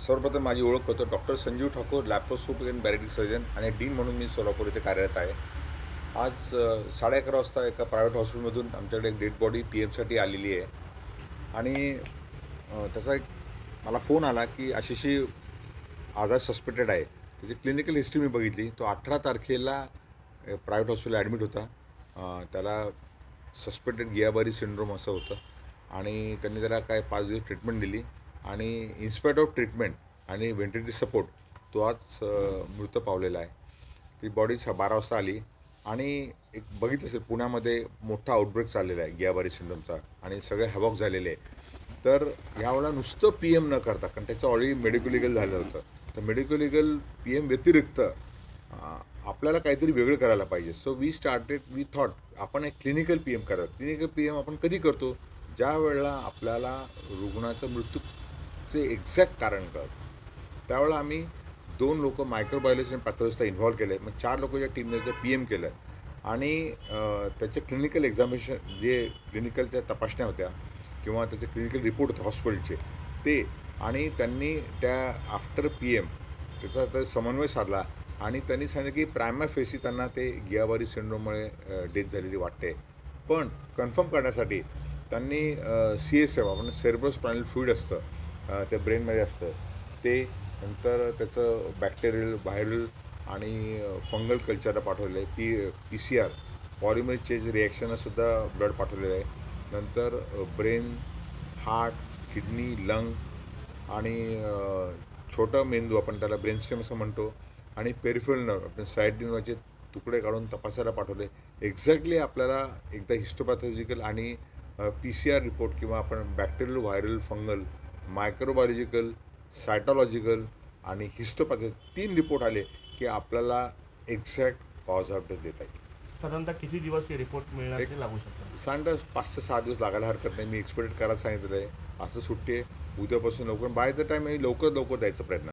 सर्वप्रथम माझी ओळख होतं doctor Sanjeev Thakur, laparoscopic and bariatric surgeon आणि डीन म्हणून मी सोलापूर येथे कार्यरत आहे. आज 11:30 वाजता एका प्रायव्हेट हॉस्पिटलमधून आमच्याकडे एक डेड बॉडी पी एमसाठी आलेली आहे. आणि त्याचा एक मला फोन आला की अशी आजार सस्पेक्टेड आहे. त्याची क्लिनिकल हिस्ट्री मी बघितली. तो 18 तारखेला प्रायव्हेट हॉस्पिटलला ॲडमिट होता. त्याला सस्पेक्टेड गियाबारी सिंड्रोम असं होतं आणि त्यांनी त्याला काय 5 दिवस ट्रीटमेंट दिली आणि इन्स्पाईट ऑफ ट्रीटमेंट आणि व्हेंटिलेटर सपोर्ट तो आज मृत पावलेला आहे. ती बॉडी 12 वाजता आली आणि एक बघितलं असेल पुण्यामध्ये मोठा आउटब्रेक चाललेला आहे गियाबारी सिंड्रोमचा आणि सगळे हॅवॉक झालेले आहे. तर यावेळेला नुसतं पी एम न करता, कारण त्याचं ऑलरेडी मेडिकल लिगल झालं होतं, तर मेडिकल लिगल पी एम व्यतिरिक्त आपल्याला काहीतरी वेगळं करायला पाहिजे. सो वी थॉट आपण एक क्लिनिकल पी एम करावं. क्लिनिकल पी एम आपण कधी करतो? ज्या वेळेला आपल्याला रुग्णाचं मृत्यूचे एक्झॅक्ट कारण कळतं. त्यावेळेला आम्ही 2 लोकं मायक्रोबायोलॉजिस्ट आणि पॅथॉलॉजिस्टला इन्व्हॉल्व केलं आहे. मग 4 लोकांच्या टीमने ते पी एम केलं आणि त्याचे क्लिनिकल एक्झामिनेशन जे क्लिनिकलच्या तपासण्या होत्या किंवा त्याचे क्लिनिकल रिपोर्ट होते हॉस्पिटलचे ते, आणि त्यांनी त्या आफ्टर पी एम त्याचा तर समन्वय साधला आणि त्यांनी सांगितलं की प्रायमा फेसी त्यांना ते गियाबारी सिंड्रोममुळे डेथ झालेली वाटते. पण कन्फर्म करण्यासाठी त्यांनी सी एस एफ आपण सेरेब्रोस्पायनल फ्लुइड असतं त्या ब्रेनमध्ये असतं ते, नंतर त्याचं बॅक्टेरियल व्हायरल आणि फंगल कल्चरला पाठवलेलं आहे. P C R polymerase change रिॲक्शनसुद्धा ब्लड पाठवलेलं आहे. नंतर ब्रेन, हार्ट, किडनी, लंग आणि छोटा मेंदू आपण त्याला ब्रेनस्टेम असं म्हणतो आणि पेरिफेरल नर्व आपण साईड नर्वचे तुकडे काढून तपासायला पाठवले. एक्झॅक्टली आपल्याला एकदा हिस्टोपॅथॉलॉजिकल आणि पी सी आर रिपोर्ट किंवा आपण बॅक्टेरियल, व्हायरल, फंगल, मायक्रोबायोलॉजिकल, सायटॉलॉजिकल आणि हिस्टोपॅथी 3 रिपोर्ट आले की आपल्याला एक्झॅक्ट कॉज ऑफ डेथ देता येईल. साधारणतः किती दिवस हे रिपोर्ट मिळण्यासाठी लागू शकतात? साधारण 5 ते 6 दिवस लागायला हरकत नाही. मी एक्सपेक्ट करायला सांगितलेलं आहे. असं सुट्टी आहे उद्यापासून लवकर बाय द टाईम लवकर द्यायचा प्रयत्न